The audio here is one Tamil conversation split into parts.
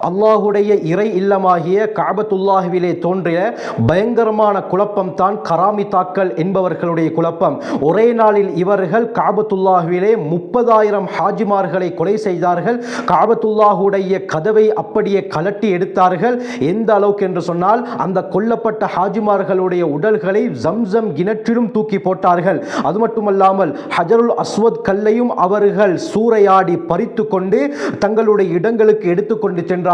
அல்லாஹுடைய இறை இல்லமாகிய கஅபத்துல்லாஹ்விலே தோன்றிய பயங்கரமான குழப்பம் தான் கராமித்தாக்கள் என்பவர்களுடைய குழப்பம். ஒரே நாளில் இவர்கள் கஅபத்துல்லாஹ்விலே 30,000 ஹாஜிமார்களை கொலை செய்தார்கள். கஅபத்துல்லாஹுடைய கதவை அப்படியே கலட்டி எடுத்தார்கள். எந்த அளவுக்கு என்று சொன்னால், அந்த கொல்லப்பட்ட ஹாஜிமார்களுடைய உடல்களை ஜம்சம் கிணற்றிலும் தூக்கி போட்டார்கள். அது மட்டுமல்லாமல் ஹஜருல் அஸ்வத் கல்லையும் அவர்கள் சூறையாடி பறித்து கொண்டு தங்களுடைய இடங்களுக்கு எடுத்துக்கொண்டு சென்றார்கள்.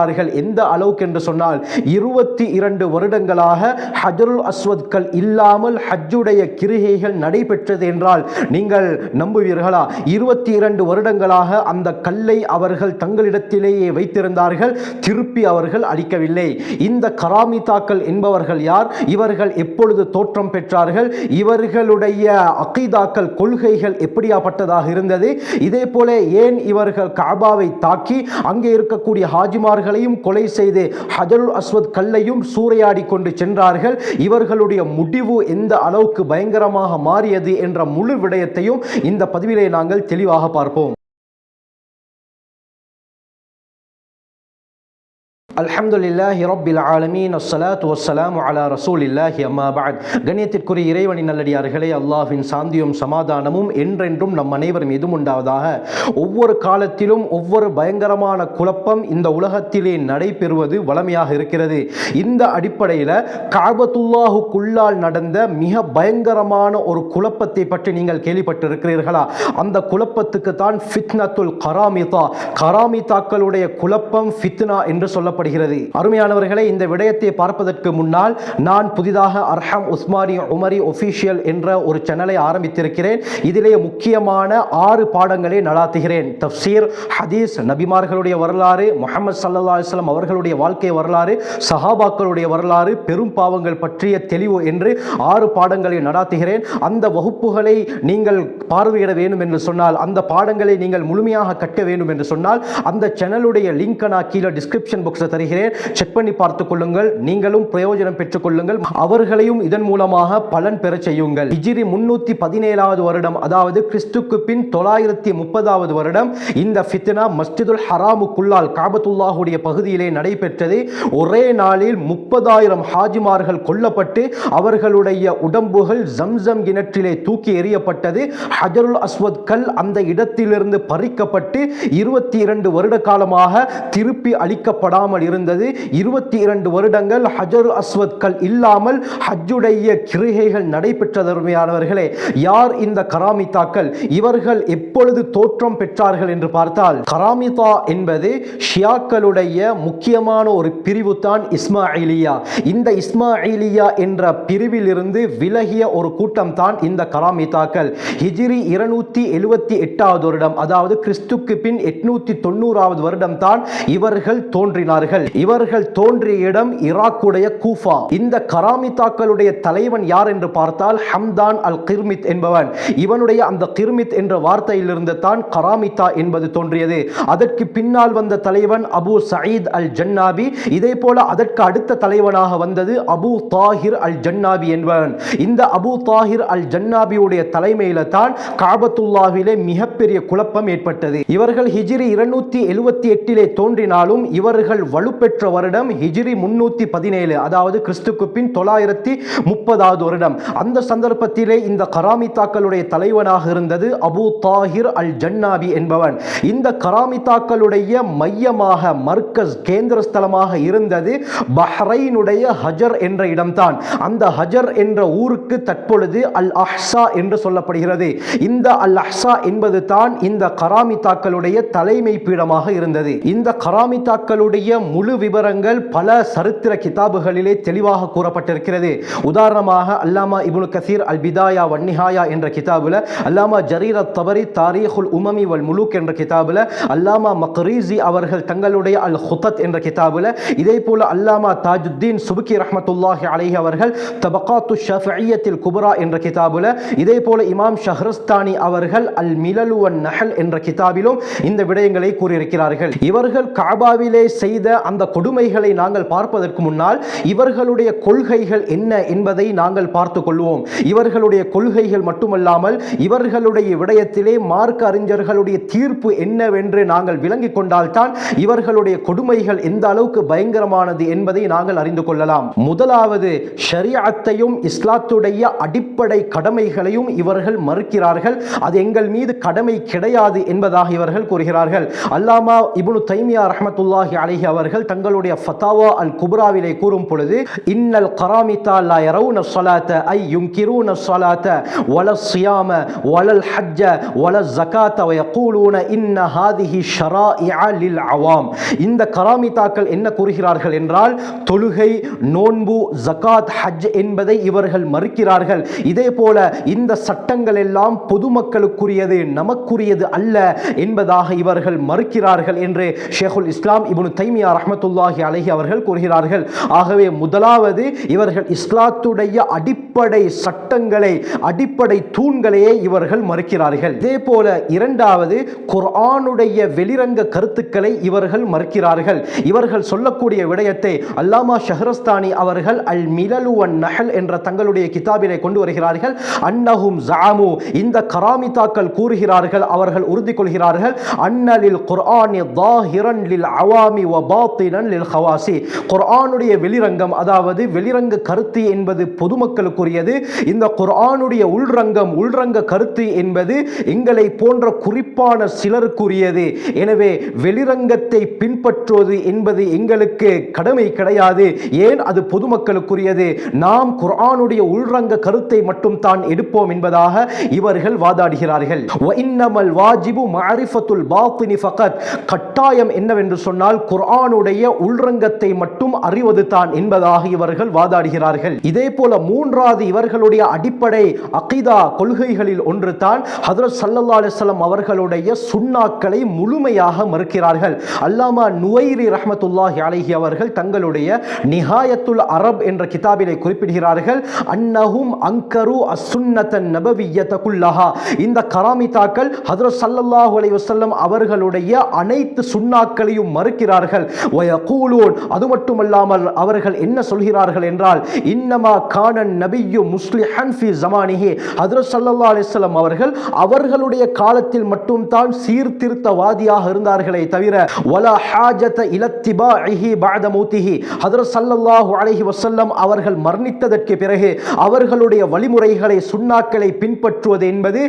எந்த அளவுக்கு என்று சொன்னால், 22 வருடங்களாக ஹஜருல் அஸ்வத் கல் இல்லாமல் ஹஜ்ஜுடைய கிரிகைகள் நடைபெற்றது என்றால் நீங்கள் நம்புவீர்களா? 22 வருடங்களாக அந்த கல்லை அவர்கள் தங்களிடத்திலேயே வைத்திருந்தார்கள், திருப்பி அவர்கள் அளிக்கவில்லை. இந்த கராமித்தாக்கள் என்பவர்கள் யார்? இவர்கள் எப்பொழுது தோற்றம் பெற்றார்கள்? இவர்களுடைய அகீதாக்கள், கொள்கைகள் எப்படியாப்பட்டதாக இருந்தது? இதே போல ஏன் இவர்கள் கஅபாவை தாக்கி அங்கே இருக்கக்கூடிய ஹாஜிமார்களையும் கொலை செய்து ஹஜருல் அஸ்வத் கல்லையும் சூறையாடி கொண்டு சென்றார்கள்? இவர்களுடைய முடிவு எந்த அளவுக்கு பயங்கரமாக மாறியது என்ற முழு விடயத்தையும் இந்த பதிவிலே நாங்கள் தெளிவாக பார்ப்போம். அல்ஹம்துலில்லாஹி ரப்பில் ஆலமீன், அஸ்ஸலாத்து வஸ்ஸலாமு அலா ரசூலில்லாஹி அம்மா பஅத். கண்ணியத்திற்குரிய இறைவனின் நல்லடியார்களே, அல்லாஹ்வின் சாந்தியும் சமாதானமும் என்றென்றும் நம் அனைவர் மீதும் உண்டாவதாக. ஒவ்வொரு காலத்திலும் ஒவ்வொரு பயங்கரமான குழப்பம் இந்த உலகத்திலே நடைபெறுவது வளமையாக இருக்கிறது. இந்த அடிப்படையில் கஅபத்துல்லாஹுக்குள்ளால் நடந்த மிக பயங்கரமான ஒரு குழப்பத்தை பற்றி நீங்கள் கேள்விப்பட்டிருக்கிறீர்களா? அந்த குழப்பத்துக்கு தான் ஃபித்னத்துல் கராமிதா, கராமிதாக்களுடைய குழப்பம், ஃபித்னா என்று சொல்லப்படுகிறது. அருமையானவர்களே, இந்த விடயத்தை பார்ப்பதற்கு முன்னால் நான் புதிதாக அர்ஹம் உஸ்மானி உமரி ஒஃபீஷியல் என்ற ஒரு சேனலை ஆரம்பித்திருக்கிறேன். இதிலே முக்கியமான 6 பாடங்களை நடாத்துகிறேன். தஃப்சீர், ஹதீஸ், நபிமார்களுடைய வரலாறு, முஹம்மது ஸல்லல்லாஹு அலைஹி வஸல்லம் அவர்களுடைய வாழ்க்கை வரலாறு, சஹாபாக்களுடைய வரலாறு, பெரும் பாவங்கள் பற்றிய தெளிவு என்று 6 பாடங்களை நடாத்துகிறேன். அந்த வகுப்புகளை நீங்கள் பார்வையிட வேண்டும் என்று சொன்னால், அந்த பாடங்களை நீங்கள் முழுமையாக கற்க வேண்டும் என்று சொன்னால், அந்த சேனலுடைய லிங்க் நான் கீழே டிஸ்கிரிப்ஷன் பாக்ஸில் தருகிறேன். செக் பண்ணி பார்த்துக் கொள்ளுங்கள். நீங்களும் பிரயோஜனம் பெற்றுக் கொள்ளுங்கள், அவர்களையும் இதன் மூலமாக பலன் பெற செய்யுங்கள். ஹிஜ்ரி 317வது வருடம், அதாவது கிறிஸ்துக்கு பின் 930வது வருடம் இந்த ஃபித்னா மஸ்ஜிதுல் ஹராமுக்குள்ளால் கஅபத்துல்லாஹுடைய பகுதியிலே நடைபெற்றது. ஒரே நாளில் 30,000 ஹாஜிமார்கள் கொல்லப்பட்டு அவர்களுடைய உடம்புகள் ஜம்சம் கிணற்றிலே தூக்கி எறியப்பட்டது. ஹஜருல் அஸ்வத் கல் அந்த இடத்திலிருந்து பறிக்கப்பட்டு 22 வருட காலமாக திருப்பி அளிக்கப்படாமல் இருந்தது. 22 வருடங்கள் ஹஜருல் அஸ்வத் கல் இல்லாமல் ஹஜ்ஜுடைய கிரிகைகள் நடைபெற்றதருமையானவர்களே. யார் இந்த கராமித்தாக்கள்? இவர்கள் எப்பொழுது தோற்றம் பெற்றார்கள் என்று பார்த்தால், கராமிதா என்பது ஷியாக்களுடைய முக்கியமான ஒரு பிரிவு தான் இஸ்மாயிலியா. இந்த இஸ்மாயிலியா என்ற பிரிவில் இருந்து விலகிய ஒரு கூட்டம் தான் இந்த கராமித்தாக்கள். ஹிஜ்ரி 278வது வருடம், அதாவது கிறிஸ்துக்கு பின் 890வது வருடம் தான் இவர்கள் தோன்றினார்கள். இவர்கள் தோன்றிய இடம் ஈராக்குடைய கூஃபா. இந்த கராமித்தாக்களுடைய தலைவன் யார் என்று பார்த்தால் ஹம்தான் அல் கிர்மித் என்பவன். இவனுடைய அந்த கிர்மித் என்ற வார்த்தையிலிருந்து தான் கராமித்தா என்பது தோன்றியது. அதற்கு பின்னால் வந்த தலைவன் அபு சயீத் அல் ஜன்னாபி. இதே போல அதற்கு அடுத்த தலைவனாக வந்தது அபு தாஹிர் அல் ஜன்னாபி என்பவன். இந்த அபு தாஹிர் அல் ஜன்னாபியுடைய தலைமையில தான் கஅபத்துல்லாஹ்விலே மிகப்பெரிய குழப்பம் ஏற்பட்டது. இவர்கள் ஹிஜ்ரி 278 தோன்றினாலும் இவர்கள் வலுப்பெற்ற வருடம் ஹிஜ்ரி 317, அதாவது கிறிஸ்துக்கு பின் 930வது வருடம். அந்த சந்தர்ப்பத்திலே இந்த கராமித்தாக்களுடைய தலைவனாக இருந்தது அபு தாஹிர் அல் ஜன்னாபி என்பவன். இந்த கராமித்தாக்களுடைய மையமாக, மர்கஸ், கேந்திர ஸ்தலமாக இருந்தது பஹ்ரைனுடைய ஹஜர் என்ற இடம்தான். அந்த ஹஜர் என்ற ஊருக்கு தற்பொழுது அல் அஹ்ஸா என்று சொல்லப்படுகிறது. இந்த அல் அஹ்ஸா என்பது தான் இந்த கராமித்தாக்களுடைய தலைமை பீடமாக இருந்தது. இந்த கராமித்தாக்களுடைய முழு விவரங்கள் பல சரித்திர கிதாபுகளிலே தெளிவாக கூறப்பட்டிருக்கிறது. உதாரணமாக அல்லாமா இப்னு கஸீர் அல் பிதாயா வன் நிஹாயா என்ற கிதாபுல, அல்லாமா ஜரீர் அத்-தபரி தாரீஹுல் உமமி வல் முலூக் என்ற கிதாபுல, அல்லாமா மக்ரீஸி அவர்கள் தங்களுடைய அல் ஹுதத் என்ற கிதாபுல, இதே போல அல்லாமா தாஜுத்தீன் சுபுகி ரஹ்மத்துல்லாஹி அலைஹி அவர்கள் தபகாத்து ஷஃபிய்யத்தில் குப்ரா என்ற கிதாபுல, இதே போல இமாம் ஷஹ்ரஸ்தானி அவர்கள் அல் மிலல் வன் நஹல் என்ற கிதாபிலும் இந்த விடயங்களை கூறியிருக்கிறார்கள். இவர்கள் கஅபாவிலே செய்த அந்த கொடுமைகளை நாங்கள் பார்ப்பதற்கு முன்னால் இவர்களுடைய கொள்கைகள் என்ன என்பதை நாங்கள் பார்த்து கொள்வோம். இவர்களுடைய கொள்கைகள் மட்டுமல்லாமல் இவர்களுடைய விடயத்திலே மார்க்க அறிஞர்களுடைய தீர்ப்பு என்னவென்று நாங்கள் விளங்கிக் கொண்டால்தான் இவர்களுடைய கொடுமைகள் எந்த அளவுக்கு பயங்கரமானது என்பதை நாங்கள் அறிந்து கொள்ளலாம். முதலாவது, ஷரியத்தையும் இஸ்லாத்துடைய அடிப்படை கடமைகளையும் இவர்கள் மறுக்கிறார்கள். அது எங்கள் மீது கடமை கிடையாது என்பதாக இவர்கள் கூறுகிறார்கள். அல்லாமா இப்னு தைமியா ரஹ்மத்துல்லாஹி அலைஹி அவர்கள் தங்களுடைய ஃபதாவா அல் குப்ராவிலே கூறும் பொழுது, இன்னல் கராமிதா லா யரவுன ஸலாத ஐ யுன்கிரூன ஸலாத வல ஸியாம வலல் ஹஜ்ஜ வல ஸகாத வ யகூலூன இன்ன ஹாதிஹி ஷராஇஅ லில் அவாம். இந்த கராமிதாக்கள் என்ன கூறுகிறார்கள் என்றால், தொழுகை, நோன்பு, ஜகாத், ஹஜ் என்பதை இவர்கள் மறுக்கிறார்கள். இதே போல இந்த சட்டங்கள் எல்லாம் பொதுமக்களுக்குரியது, நமக்குரியது அல்ல என்பதாக இவர்கள் மறுக்கிறார்கள் என்று ஷேகுல் இஸ்லாம் இப்னு தைமியா ரஹ்மத்துல்லாஹி அலைஹி அவர்கள் கூறுகிறார்கள். ஆகவே முதலாவது, இவர்கள் இஸ்லாத்துடைய அடிப்படை சட்டங்களை, அடிப்படை தூண்களையே இவர்கள் மறுக்கிறார்கள். இதே போல இரண்டாவது, குர்ஆனுடைய வெளிரங்க கருத்துக்களை இவர்கள் மறுக்கிறார்கள். இவர்கள் சொல்லக்கூடிய விடயத்தை அல்லாமா ஷஹ்ரஸ்தானி அவர்கள் அல் மிலலு வன் நஹல் என்ற தங்களுடைய கிதாபிலே கொண்டு வருகிறார்கள். அன்னஹும் ஸஅமு, இந்த கராமிதாக்கள் கூறுகிறார்கள், அவர்கள் உறுதி கொள்கிறார்கள், அன்னலில் குர்ஆனி ஸாஹிரன் லில் அவாமி வ பாத்தினன் லில் ஹவாசி. குர்ஆனுடைய வெளிரங்கம், அதாவது வெளிரங்க கருத்து என்பது பொதுமக்களுக்குரியது. இந்த குர்ஆனுடைய உள்ரங்க கருத்து என்பது எங்களை போன்ற குறிப்பான சிலருக்குரியது. எனவே வெளிரங்கத்தை பின்பற்றுவது என்பது எங்களுக்கு கடமை கிடையாது. ஏன்? அது பொதுமக்களுக்குரியது. நாம் குர்ஆனுடைய உள்ரங்க கருத்தை மட்டும் தான் எடுப்போம் என்பதாக இவர்கள் வாதாடுகிறார்கள். வ இன்னமல் வாஜிபு மஅரிஃபத்துல் பாத்தினி ஃபகத். கட்டாயம் என்னவென்று சொன்னால் குர்ஆனுடைய உள்ரங்கத்தை மட்டும் அறிவது தான் என்பதாக இவர்கள் வாதாடுகிறார்கள். இதே போல மூன்றாவது, இவர்களுடைய அடிப்படை அகீதா கொள்கைகளில் ஒன்று தான் ஹஜ்ரத் ஸல்லல்லாஹு அலைஹி வஸல்லம் அவர்களுடைய சுன்னாக்களை முழுமையாக மறுக்கிறார்கள். அல்லாமா நுவைரி ரஹ்மத்துல்லாஹி அலைஹி அவர்கள் தங்களுடைய நிஹாயத்துல் அரப் என்ற கிதாபிலே குறிப்பிடுகிறார்கள், அன்னஹும் அன்கரு அஸ்ஸுன்னத்தன் நபவிய்யத குல்லஹா. இந்த கராமிதாக்கள் ஹஜ்ரத் ஸல்லல்லாஹு அலைஹி வஸல்லம் அவர்களுடைய அனைத்து சுன்னாக்களையும் மறுக்கிறார்கள். வயகூலூன், அது மட்டுமல்லாமல் அவர்கள் என்ன சொல்கிறார்கள் என்றால், இன்னமா கானன் நபியு முஸ்லிஹன் ஃபி ஸமானிஹி. ஹஜ்ரத் ஸல்லல்லாஹு அலைஹி வஸல்லம் அவர்களுடைய காலத்தில் மட்டும் தான் சீர்திருத்தவாதியாக இருந்தார்களே தவிர வலா ஹாஜத இலத்திபாஇஹி பஅத மௌத்திஹி. ஹஜ்ரத் ஸல்லல்லாஹு அலைஹி வஸல்லம் அவர்கள் மரணித்ததற்கு பிறகு அவர்களுடைய வழிமுறைகளை, சுன்னாக்களை பின்பற்றுவது என்பது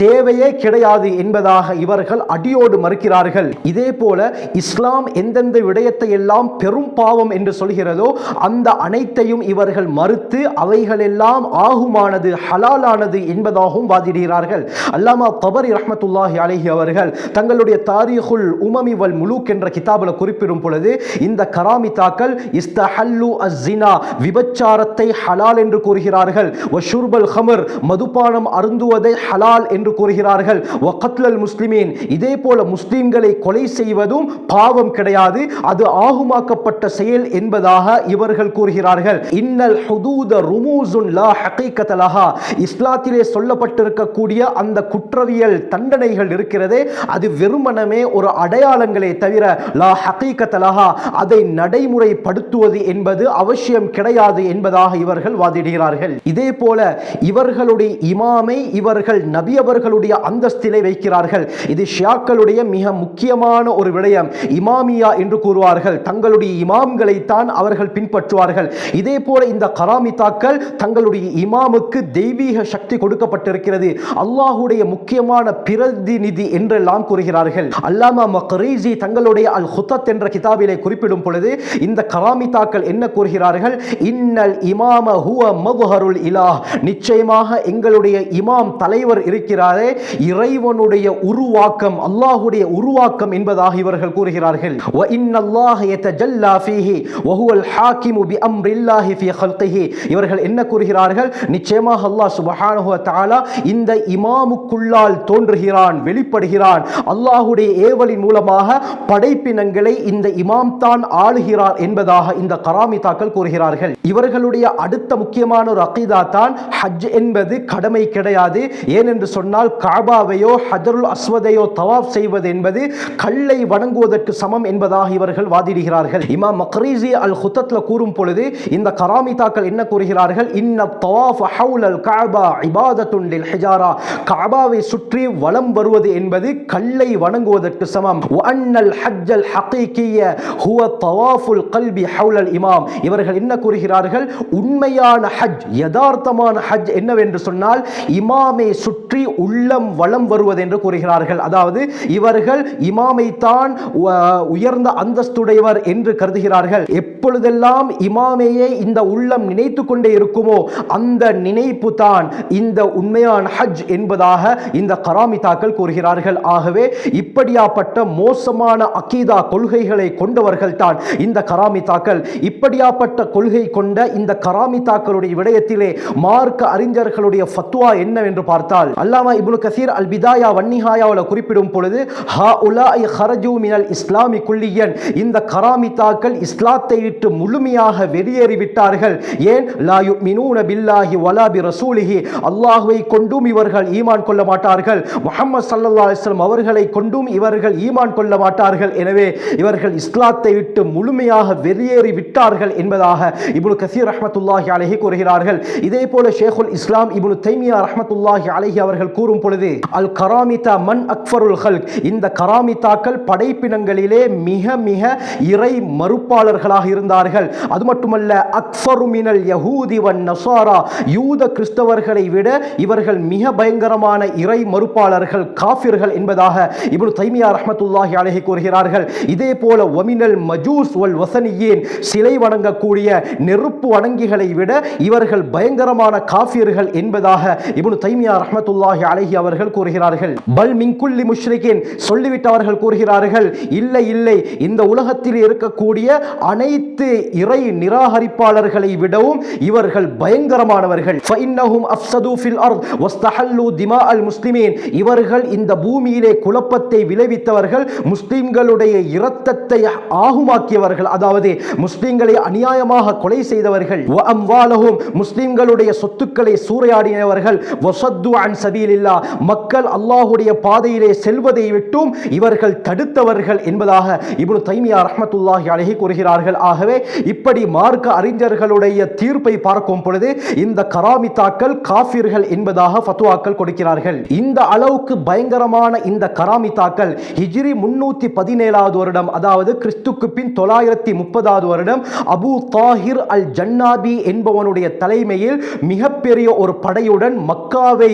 தேவையே கிடையாது என்பதாக இவர்கள் அடியோடு மறுக்கிறார்கள். இதே போல இஸ்லாம் எந்தெந்த விடயத்தை எல்லாம் பெரும் பாவம் என்று சொல்கிறதோ அந்த அனைத்தையும் இவர்கள் மறுத்து அவைகளெல்லாம் ஆகுமானது, ஹலாலானது என்பதாகவும் வாதிடுகிறார்கள். அல்லாமா தபரி ரஹ்மத்துல்லாஹி அலைஹி அவர்கள் தங்களுடைய தாரீகுல் உமமி வல் முலூக் என்ற கிதாபில் குறிப்பிடும் பொழுது, இந்த கராமிதாக்கள் இஸ்தஹல்லு அஸ்ஸினா, விபச்சாரத்தை ஹலால் என்று கூறுகிறார்கள். வ ஷுர்பல் ஹமர், மதுபானம் அருந்துவதை ஹலால் என்று கூறுகிறார்கள். வ கத்லல் முஸ்லிமீன், இதே போல முஸ்லிம்களை கொலை செய்வதும் பாவம் கிடையாது, அது ஆகுமாக்கப்பட்ட செயல் என்பதாக இவர்கள் கூறுகிறார்கள். இன்னல் ஹுதூத ருமூஸுன் லா ஹகீகத லஹா. இஸ்லாத்திலே சொல்லப்பட்டிருக்கக்கூடிய அந்த குற்றவியல் தண்டனைகள் இருக்கிறதே, அது வெறுமனமே ஒரு அடையாளங்களே தவிர லா ஹகீகத லஹா, அதை நடைமுறைப்படுத்துவது என்பது அவசியம் கிடையாது என்பதாக இவர்கள் வாதிடுகிறார்கள். இதே போல இவர்களுடைய இமாமை இவர்கள் நபி அவர்களுடைய அந்தஸ்திலே வைக்கிறார்கள். இது ஷியாக்களுடைய மிக முக்கியமான ஒரு விடயம். இமாமியா என்று கூறுவார்கள். தங்களுடைய இமாம்களை தான் அவர்கள் பின்பற்றுவார்கள். இதே போல இந்த கராமிதாக்கள் தங்களுடைய இமாமுக்கு தெய்வீக சக்தி கொடுக்கப்பட்டிருக்கிறது, அல்லாஹுடைய முக்கியமான பிரதிநிதி என்றெல்லாம் கூறுகிறார்கள். அல்லாமா மக்ரீஸி தங்களுடைய அல் ஹுதத் என்ற கிதாபிலே குறிப்பிடும் பொழுது இந்த கராமிதாக்கள் என்ன கூறுகிறார்கள், இன்னல் இமாம ஹுவ மதுஹருல் இலாஹ். நிச்சயமாக எங்களுடைய இமாம் தலைவர் இருக்கிறாரே, இறைவனுடைய உருவாக்கம், அல்லாஹுடைய உருவாக்கம் என்பதாக இவர்கள் கூறுகிறார்கள். வ இன்னல்லாஹ யதஜல்லா ஃபீஹி வ ஹுவல் ஹாகிமு பிஅம்ரில்லாஹி ஃபீ ஹல்கிஹி. இவர்கள் என்ன கூறுகிறார்கள், நிச்சயமாக அல்லாஹ் சுப்ஹானஹு வ தஆலா இந்த இமாமுக்குள்ளால் தோன்றுகிறான், வெளிப்படுகிறான். அல்லாஹ்வுடைய ஏவலின் மூலமாக படைப்பினங்களை இந்த இமாம் தான் ஆளுகிறார் என்பதாக இந்த கராமிதாக்கள் கூறுகிறார்கள். இவர்களுடைய அடுத்த முக்கியமான ஒரு அகீதா தான் ஹஜ் என்பது கடமை கிடையாது. ஏனென்று சொன்னால் காபாவையோ ஹஜருல் அஸ்வதையோ தவாப் செய்வது என்பது கல்லை வணங்குவதற்கு சமம் என்பதாக இவர்கள் வாதிடுகிறார்கள். இமாம் மக்ரீஸி அல் ஹுத்தத்ல கூறும் பொழுது இந்த கராமிதாக்கள் என்ன கூறுகிறார்கள், இன்ன தவாஃப் ஹவுலல் கஅபா இபாதத்துன் லில் ஹிஜாரா, கஅபாவை சுற்றி வலம் வருவது என்பது கல்லை வணங்குவதற்கு சமம். வ அன்னல் ஹஜ்ஜல் ஹகீகிய ஹுவ தவாஃபுல் கல்பி ஹவுலல் இமாம். இவர்கள் என்ன கூறுகிறார்கள், உண்மையான ஹஜ், யதார்த்தமான ஹஜ் என்னவென்று சொன்னால் இமாமை சுற்றி உள்ளம் வலம் வருவது என்று கூறுகிறார்கள். அதாவது இவர்கள் இமாமை தான் உயர்ந்த அந்தஸ்துடையவர் என்று கருதுகிறார்கள். எப்பொழுதெல்லாம் இமாமையே இந்த உள்ளம் நினைத்து கொண்டே இருக்குமோ அந்த நினைப்பு தான் இந்த உண்மையான ஹஜ் என்பதாக இந்த கராமிதாக்கள் கூறுகிறார்கள். ஆகவே இப்படியாப்பட்ட மோசமான அகீதா கொள்கைகளை கொண்டவர்கள் தான் இந்த கராமிதாக்கள். இப்படியாப்பட்ட கொள்கை கொண்ட இந்த கராமிதாக்களுடைய விடயத்திலே மார்க்க அறிஞர்களுடைய ஃபத்வா என்னவென்று பார்த்தால், அல்லாமா இப்னு கஸீர் அல் பிதாயா வன்னிஹாயாவில் குறிப்பிடும் பொழுது, ஹாஉலாஇ ஹரஜு மினல் இஸ்லாமி குல்லியன், இந்த கராமிதாக்கள் இஸ்லாத்தை விட்டு முழுமையாக வெளியேறிவிட்டார்கள். ஏன், லா யுமினூன பில்லாஹி வலா பிரசூலிஹி, அல்லாஹ்வை கொண்டும் இவர்கள் ஈமான் கொள்ள மாட்டார்கள், முஹம்மது ஸல்லல்லாஹு அலைஹி வஸல்லம் அவர்களை கொண்டும் இவர்கள் ஈமான் கொள்ள மாட்டார்கள். எனவே இவர்கள் இஸ்லாத்தை விட்டு முழுமையாக வெளியேறி விட்டார்கள் என்பதாக இப்னு கஸீர் ரஹ்மத்துல்லாஹி அலைஹி கூறுகிறார்கள். இதே போல ஷேகுல் இஸ்லாம் இப்னு தைமியா ரஹ்மத்துல்லாஹி அலைஹி அவர்கள் கூறும் பொழுது, அல் கராமிதா மன் அக்ஃபருல் ஹல்க், இந்த கராமிதாக்கள் படைப்பினங்களிலே மிக மிக இறை மறுப்பாளர்களாக இருந்தார்கள். அது மட்டுமல்ல, அக்ஃபரு மினல் யஹூதி வன் நஸாரா, யூத கிறிஸ்தவர்களை விட இவர்கள் மிக பயங்கரமான இறை மறுப்பாளர்கள், காஃபிர்கள் என்பதாக இப்னு தைமியா ரஹ்மத்துல்லாஹி அலைஹி கூறுகிறார்கள். இதே போல வமினல் மஜூஸ் வல் வஸனியீன், சிலை வணங்கக்கூடிய நெருப்பு வணங்கிகளை விட இவர்கள் பயங்கரமான காஃபிர்கள் என்பதாக இப்னு தைமியா ரஹ்மத்துல்லாஹி அலைஹி அவர்கள் கூறுகிறார்கள். பல் மின் குல்லி முஷ்ரிகின், சொல்லிவிட்டவர்கள் கூறுகிறார்கள், இல்லை இல்லை, இந்த உலகத்தில் இருக்கக்கூடிய அனைத்து இறை நிராகரிப்பாளர்களை விடவும் இவர்கள் பயங்கரமானவர்கள். ஃபஇன்னஹும் அஃப்ஸது ஃபில் அர்த் வஸ்தஹல்லு திமாஅல் முஸ்லிமீன், இவர்கள் இந்த பூமியிலே குழப்பத்தை விளைவித்தவர்கள், முஸ்லிம்களுடைய இரத்தத்தை ஆகுமாக்கியவர்கள், அதாவது முஸ்லிம்களை அநியாயமாக கொலை செய்தவர்கள். வ அம்வாலஹும், முஸ்லிம்களுடைய சொத்துக்களை சூறையாடினவர்கள். வஸத்து அன் சபீலில்லாஹ், மக்கள் அல்லாஹ்வுடைய பாதையிலே செல்வதை விட்டும் இவர்கள் தடுத்தவர்கள் என்பதாக இப்னு தைமியா ரஹ்மத்துல்லாஹி அலைஹி கூறுகிறார்கள். ஆகவே இப்படி மார்க்க அறிஞர்களுடைய தீர்ப்பை பார்க்கும் பொழுது இந்த கராமிதாக்கள் காஃபிர்கள் என்பதாக ஃபத்வாக்கள் கொடுக்கிறார்கள். இந்த அளவுக்கு பயங்கரமான இந்த கராமிதாக்கள் ஹிஜ்ரி 317வது வருடம், அதாவது கிறிஸ்துக்கு பின் 930வது வருடம், அபு தாஹிர் அல் ஜன்னாபி என்பவனுடைய தலைமையில் மிகப்பெரிய ஒரு படையுடன் மக்காவை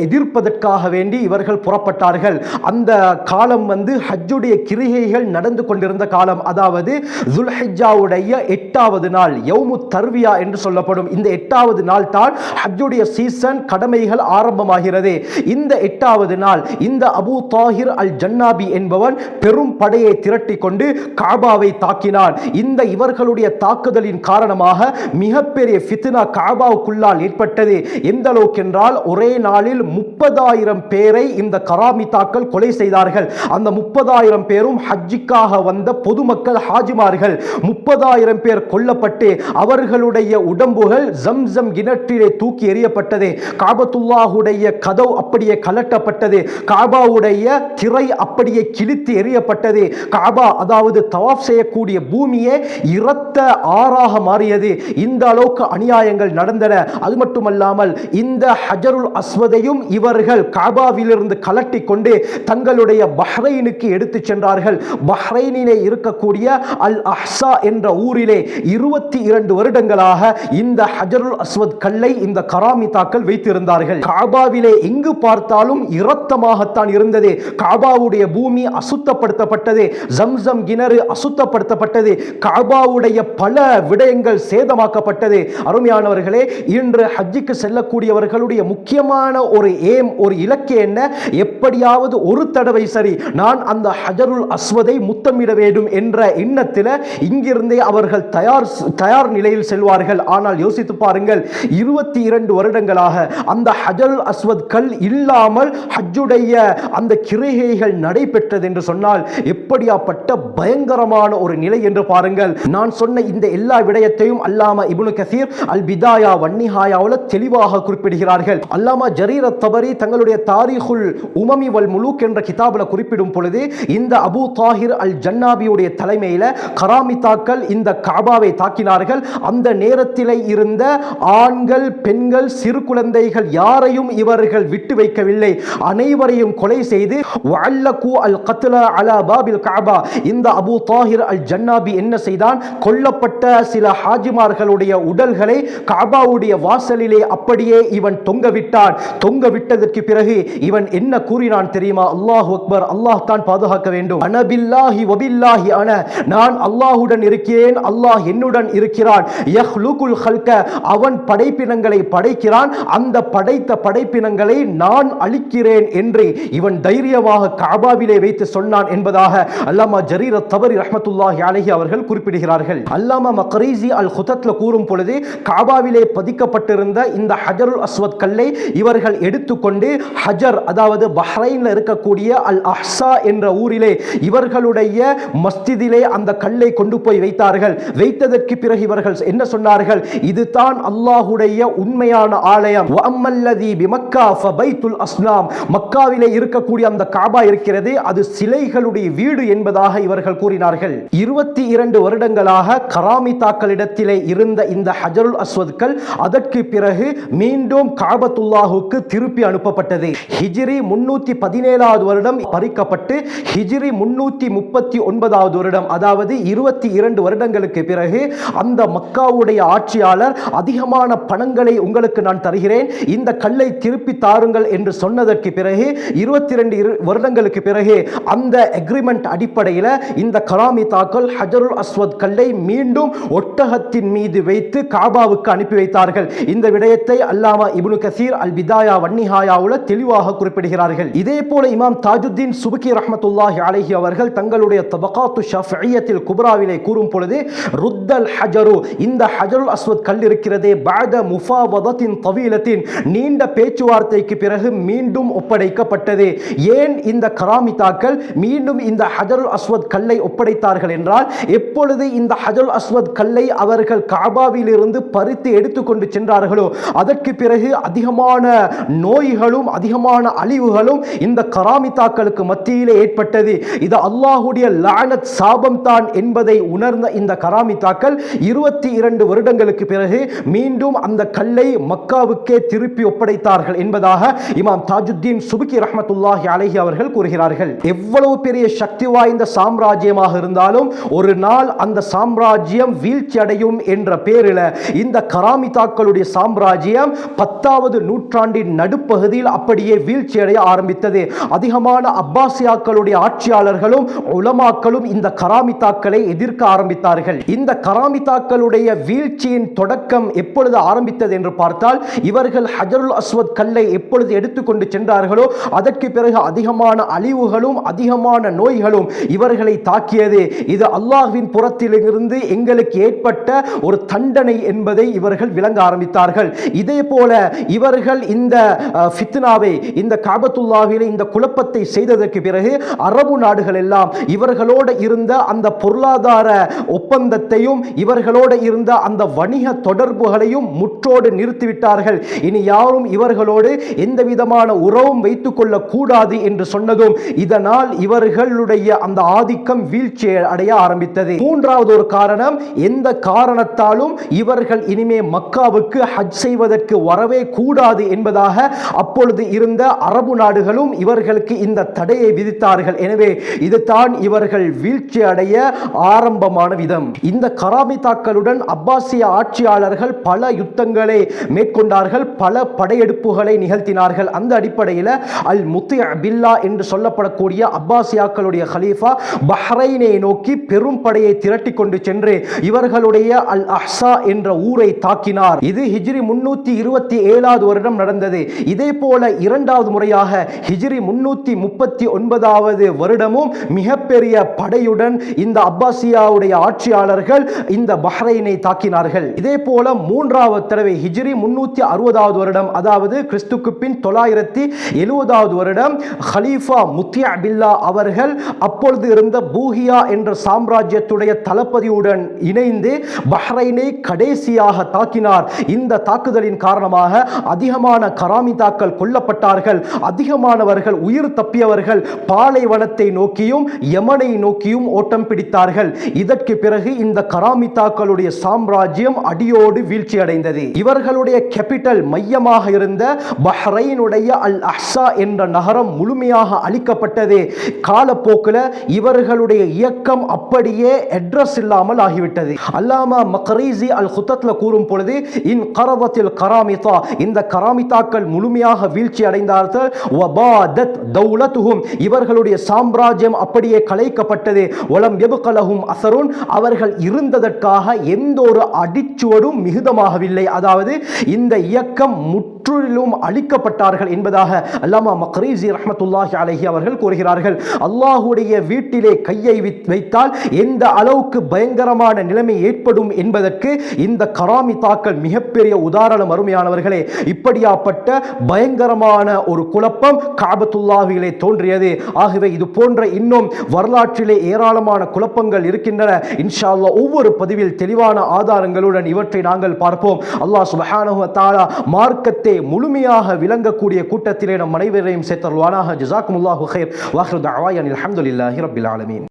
எதிர்ப்பதற்காக வேண்டி இவர்கள் புறப்பட்டார்கள். அந்த காலம் ஹஜ்ஜுடைய கிரிகைகள் நடந்து கொண்டிருந்த காலம், அதாவது துல்ஹிஜ்ஜாவுடைய 8வது நாள், யௌமு தர்வியா என்று சொல்லப்படும் இந்த 8வது நாள் தான் ஹஜ்ஜுடைய சீசன், கடமைகள் ஆரம்பமாகிறது. இந்த 8வது நாள் இந்த அபு தாஹிர் அல் ஜன்னாபி என்பவன் பெரும் படையை திரட்டி கொண்டு காபாவை தாக்கினான். இந்த இவர்களுடைய தாக்குதலின் காரணமாக மிகப்பெரிய ஃபித்னா காபாவுக்குள்ளால் ஏற்பட்டது. எந்த அளவுக்கு என்றால், ஒரே நாளில் 30,000 பேரை இந்த கராமிதாக்கள் கொலை செய்தார்கள். அந்த 30,000 பேரும் ஹஜ்ஜுக்காக வந்த பொதுமக்கள், ஹாஜிமார்கள். 30,000 பேர் கொல்லப்பட்டு அவர்களுடைய உடம்புகள் ஜம்சம் கிணற்றிலே தூக்கி எறியப்பட்டது. காபத்துல்லாஹுடைய கதவு அப்படியே கலட்டப்பட்டது. காபாவுடைய திரை அப்படியே கிழித்து எறியப்பட்டது. காபா, அதாவது தவாப் செய்யக்கூடிய பூமியே இரத்த ஆறாக மாறியது. இந்த அளவுக்கு அநியாயங்கள் நடந்தன. அது மட்டுமல்லாமல் இந்த ஹஜருல் அஸ்வதையும் இவர்கள் காபாவிலிருந்து கலட்டி கொண்டு தங்களுடைய பஹ்ரைனுக்கு எடுத்து சென்றார்கள். பஹ்ரைனிலே இருக்கக்கூடிய அல் அஹ்ஸா என்ற ஊரிலே 22 வருடங்களாக இந்த ஹஜருல் அஸ்வத் கல்லை இந்த கராமிதாக்கள் வைத்திருந்தார்கள். காபாவிலே எங்கு பார்த்தாலும் இரத்தமாகத்தான் இருந்தது. காபாவுடைய பூமி அசுத்தப்படுத்தப்பட்டது. ஜம்சம் கிணறு அசுத்தப்படுத்தப்பட்டது. காபாவுடைய பல விடயங்கள் சேதமாக்கப்பட்டது. அருமையானவர்களே, இன்று ஹஜ்ஜுக்கு செல்லக்கூடியவர்களுடைய முக்கியமான ஒரு ஏம், ஒரு இலக்கு என்ன? எப்படியாவது ஒரு தடவை சரி நான் அந்த ஹஜருல் அஸ்வதை முத்தமிட வேண்டும் என்ற எண்ணத்தில் இங்கிருந்தே அவர்கள் தயார் நிலையில் செல்வார்கள். ஆனால் யோசித்து பாருங்கள், 22 வருடங்களாக அந்த ஹஜருல் அஸ்வத் கல் இல்லாமல் ஹஜ்ஜுடைய அந்த கிரிகைகள் நடைபெற்றது என்று சொன்னால் எப்படியாப்பட்ட பயங்கரமான ஒரு நிலை என்று பாருங்கள். நான் சொன்ன இந்த எல்லா விடயத்தையும் அல்லாமா இப்னு கஸீர் அல் பிதாயா வன்னிஹாயாவுல தெளிவாக குறிப்பிடுகிறார்கள். அல்லாமா ஜரீர் அத்-தபரி தங்களுடைய தாரீஹுல் உமமி வல் முலூக் என்ற கிதாபுல குறிப்பிடும் பொழுது இந்த அபூ தாஹிர் அல் ஜன்னாபியுடைய தலைமையில கராமித்தாக்கள் இந்த காபாவை தாக்கினார்கள். அந்த நேரத்திலே இருந்த ஆண்கள், பெண்கள், சிறு குழந்தைகள் யாரையும் இவர்கள் விட்டு வைக்கவில்லை. அனைவரையும் கொலை செய்து வஅல்லகு அல் கத்ல அலா பாபில் கஅபா, இந்த அபூ தாஹிர் அல் ஜன்னாபி என்ன செய்தான், கொல்லப்பட்ட சில ஹாஜிமார்களுடைய உடல்களை கஅபாவுடைய வாசலிலே அப்படியே இவன் தொங்க விட்டான். தொங்க விட்டதற்கு பிறகு இவன் என்ன கூறினான் தெரியுமா? அல்லாஹு அக்பர், அல்லாஹ் தான் பாதுகாக்க வேண்டும். அன பில்லாஹி வ பில்லாஹி அன, நான் அல்லாஹ்வுடன் இருக்கிறேன், அல்லாஹ் என்னுடன் இருக்கிறான். யஹ்லுகுல் ஹல்க, அவன் படைப்பினங்களை படைக்கிறான், அந்த படைத்த படைப்பினங்களை நான் அழிக்கிறேன் என்று இவன் தைரியமாக கஅபாவிலே வைத்து சொன்னான் என்பதாக அல்லாமா ஜரீர் அத்-தபரி ரஹ்மத்துல்லாஹி அலைஹி அவர்கள் குறிப்பிடுகிறார்கள். அல்லாமா மக்ரீஸி அல் ஹுதத்ல கூறும் பொழுது கஅபாவிலே பதிக்கப்பட்டிருந்த இந்த ஹஜருல் அஸ்வத் கல்லை இவர்கள் எடுத்துக்கொண்டு ஹஜர், அதாவது பஹ்ரைன்ல இருக்கக்கூடிய அல் அஹ்ஸா என்ற ஊரிலே இவர்களுடைய மஸ்ஜிதிலே அந்த கல்லை கொண்டு போய் வைத்தார்கள். வைத்ததற்கு பிறகு இவர்கள் என்ன சொன்னார்கள்? இதுதான் அல்லாஹ்வுடைய உண்மையான ஆலயம். வஅம்மல்லதி பிமக்கா ஃபபைத்துல் அஸ்னாம், மக்காவிலே இருக்கக்கூடிய அந்த காபா இருக்கிறது, அது சிலைகளுடைய வீடு என்பதாக இவர்கள் கூறினார்கள். 22 வருடங்களாக கராமித்தாக்களிடத்திலே இருந்த இந்த ஹஜருல் அஸ்வத்கள் அதற்கு பிறகு மீண்டும் காபத்துல்லாஹுக்கு திருப்பி அனுப்பப்பட்டது. ஹிஜ்ரி 317வது வருடம் பறிக்கப்பட்டு ஹிஜ்ரி 339வது வருடம், அதாவது 22 வருடங்களுக்கு பிறகு அந்த மக்காவுடைய ஆட்சியாளர் அதிகமான பணங்களை உங்களுக்கு நான் தருகிறேன், இந்த கல்லை திருப்பி தாருங்கள் என்று சொன்னதற்கு பிறகு 22 வருடங்களுக்கு பிறகு அந்த அக்ரிமெண்ட் அடிப்படையில் இந்த கராமித்தாக்கள் ஹஜருல் அஸ்வத் கல்லை மீண்டும் ஒட்டகத்தின் மீது வைத்து காபாவுக்கு அனுப்பி வைத்தார்கள். இந்த விடயத்தை அல்லாமா இப்னு கஸீர் அல் பிதாயா வன்னிஹாயாவுல தெளிவாக குறிப்பிடுகிறார்கள். இதே போல இமாம் தாஜுத்தீன் சுபுகி ரஹ்மத்துல்லாஹி அலைஹி அவர்கள் தங்களுடைய தபகாத்து ஷஃபிய்யத்தில் குப்ராவிலே கூறும் பொழுது ருத்தல் ஹஜரு, இந்த ஹஜருல் அஸ்வத் கல் இருக்கிறதே, பஅத முஃபாவதத்தின் தவீலத்தின், நீண்ட பேச்சுவார்த்தைக்கு பிறகு மீண்டும் ஒப்படைக்கப்பட்டது. ஏன் இந்த கராமித்தாக்கள் மீண்டும் இந்த ஹஜருல் அஸ்வத் கல்லை ஒப்படைத்தார்கள் என்றால், எப்பொழுது இந்த ஹஜருல் அஸ்வத் கல்லை அவர்கள் காபாவில் இருந்து பறித்து எடுத்துக்கொண்டு சென்றார்களோ அதற்கு பிறகு அதிகமான நோய்களும் அதிகமான அழிவுகளும் இந்த கராமித்தாக்களுக்கு மத்தியிலே ஏற்பட்டது. இது அல்லாஹ்வுடைய லானத் சாபம் தான் என்பதை உணர்ந்த இந்த கராமித்தாக்கள் 22 வருடங்களுக்கு பிறகு மீண்டும் அந்த கல்லை மக்காவுக்கே திருப்பி ஒப்படைத்தார்கள் என்பதாக இமாம் தாஜுத்தீன் சுபுகி ரஹ்மத்துல்லாஹி அலைஹி அவர்கள் கூறுகிறார்கள். எவ்வளவு பெரிய சக்தி வாய்ந்த சாம்ராஜ்யமாக இருந்தாலும் ஒரு நாள் அந்த சாம்ராஜ்யம் வீழ்ச்சி அடையும் என்ற பேரில் இந்த கராமித்தாக்களுடைய சாம்ராஜ்யம் 10வது நூற்றாண்டின் நடுப்பகுதியில் அப்படியே வீழ்ச்சி அடைய ஆரம்பித்தது. அதிகமான அப்பாசியாக்களுடைய ஆட்சியாளர்களும் உலமாக்களும் இந்த கராமித்தாக்களை எதிர்க்க ஆரம்பித்தார்கள். இந்த கராமித்தாக்களுடைய வீழ்ச்சியின் தொடக்கம் எப்பொழுது ஆரம்பித்தது என்று பார்த்தால், இவர்கள் ஹஜருல் அஸ்வத் கல்லை எப்பொழுது எடுத்துக்கொண்டு சென்றார்களோ அதற்கு பிறகு அதிகமான அழிவுகளும் அதிகமான நோய்களும் இவர்களை தாக்கியது. இது அல்லாஹ்வின் புறத்திலிருந்து எங்களுக்கு ஏற்பட்ட ஒரு தண்டனை என்பதை இவர்கள் விளங்க ஆரம்பித்தார்கள். இதே போல இவர்கள் இந்த ஃபித்னாவை, இந்த காபத்துல்லாஹ்விலே இந்த குழப்பத்தை செய்ததற்கு பிறகு அரபு நாடுகள் எல்லாம் இவர்களோடு இருந்த அந்த பொருளாதார ஒப்பந்தத்தையும் இவர்களோடு இருந்த அந்த வணிக தொடர்புகளையும் முற்றோடு நிறுத்திவிட்டார்கள். இனி யாரும் இவர்களோடு எந்த விதமான உறவும் வைத்துக் கொள்ள கூடாது என்று சொன்னதும் இதனால் இவர்களுடைய அந்த ஆதிக்கம் வீழ்ச்சி அடைய ஆரம்பித்தது. மூன்றாவது ஒரு காரணம், எந்த காரணத்தாலும் இவர்கள் இனிமே மக்காவுக்கு ஹஜ் செய்வதற்கு வரவே கூடாது என்பதாக அப்பொழுது இருந்த அரபு நாடுகளும் இவர்களுக்கு இந்த தடையை விதித்தார்கள். எனவே இதுதான் இவர்கள் வீழ்ச்சி அடைய ஆரம்பமான விதம். இந்த கராமித்தாக்களுடன் அப்பாசிய ஆட்சியாளர்கள் பல யுத்தங்களை மேற்கொண்டார்கள், பல படையெடுப்புகளை நிகழ்த்தினார்கள். அந்த அடிப்படையில் அல் முத்தி பில்லா என்று சொல்லப்படக்கூடிய அப்பாசியாக்களுடைய ஹலீஃபா பஹ்ரைனை நோக்கி பெரும் படையை திரட்டி கொண்டு சென்று இவர்களுடைய அல் அஹ்ஸா என்ற ஊரை தாக்கினார். இது ஹிஜ்ரி 327வது வருடம் நடந்தது. இதே போல இரண்டாவது முறையாக ஹிஜ்ரி 339வது வருடமும் மிகப்பெரிய படையுடன் இந்த அப்பாசியாவுடைய ஆட்சியாளர்கள் இந்த பஹ்ரைனை தாக்கினார்கள். இதே போல போல மூன்றாவது தடவை ஹிஜ்ரி 360வது வருடம், அதாவது கிறிஸ்துக்கு பின் 970வது வருடம் ஹலீஃபா முத்தியா பில்லா அவர்கள் அப்பொழுது இருந்த பூஹியா என்ற சாம்ராஜ்யத்துடைய தளபதியுடன் இணைந்து பஹ்ரைனை கடைசியாக தாக்கினார். இந்த தாக்குதலின் காரணமாக அதிகமான கராமிதாக்கள் கொல்லப்பட்டார்கள். அதிகமானவர்கள் உயிர் தப்பியவர்கள் பாலைவனத்தை நோக்கியும் யமனை நோக்கியும் ஓட்டம் பிடித்தார்கள். இதற்கு பிறகு இந்த கராமிதாக்களுடைய சாம்ராஜ்யம் அடியோடு வீழ்ச்சி அடைந்தது. இவர்களுடைய கேபிட்டல் மையமாக இருந்த பஹ்ரைனுடைய அல் அஹ்ஸா என்ற நகரம் முழுமையாக அழிக்கப்பட்டது. காலப்போக்கில் இவர்களுடைய இயக்கம் அப்படியே அட்ரஸ் இல்லாமல் ஆகிவிட்டது. அல்லாமா மக்ரீஸி அல் குத்தத்ல கூறும் பொழுது, இன் கரவத்தில் கராமிதா, இந்த கராமிதாக்கள் முழுமையாக வீழ்ச்சி அடைந்தார்கள். வபாதத் தௌலத்துஹும், இவர்களுடைய சாம்ராஜ்யம் அப்படியே கலைக்கப்பட்டது. வலம் யப்கலஹும் அஸருன், அவர்கள் இருந்ததற்காக எந்த ஒரு அடிச்சுவடும் மிகுதமாகவில்லை. அதாவது இந்த இயக்கம் முற்றிலும் அழிக்கப்பட்டார்கள் என்பதாக அல்லாமா மக்ரீஸி ரஹ்மத்துல்லாஹி அலைஹி அவர்கள் கூறுகிறார்கள். அல்லாஹ்வுடைய வீட்டிலே கையை வைத்தால் எந்த அளவுக்கு பயங்கரமான நிலைமை ஏற்படும் என்பதற்கு இந்த கராமிதாக்கள் மிகப்பெரிய உதாரணம். அருமையானவர்களே, இப்படியாப்பட்ட பயங்கரமான ஒரு குழப்பம் காபத்துல்லாஹிலே தோன்றியது. ஆகவே இது போன்ற இன்னும் வரலாற்றிலே ஏராளமான குழப்பங்கள் இருக்கின்றன. இன்ஷா அல்லாஹ் ஒவ்வொரு பதிவில் தெளிவான ஆதாரங்களுடன் இவற்றை நாங்கள் பார்ப்போம். அல்லாஹ் சுப்ஹானஹு வ தஆலா மார்க்கத்தை முழுமையாக விளங்கக்கூடிய கூட்டத்திலே நம் அனைவரையும் சேர்த்தருள்வானாக. ஜஸாக்குமுல்லாஹு கைர். வ ஆகிரு தஅவானா அல்ஹம்துலில்லாஹி ரப்பில் ஆலமீன்.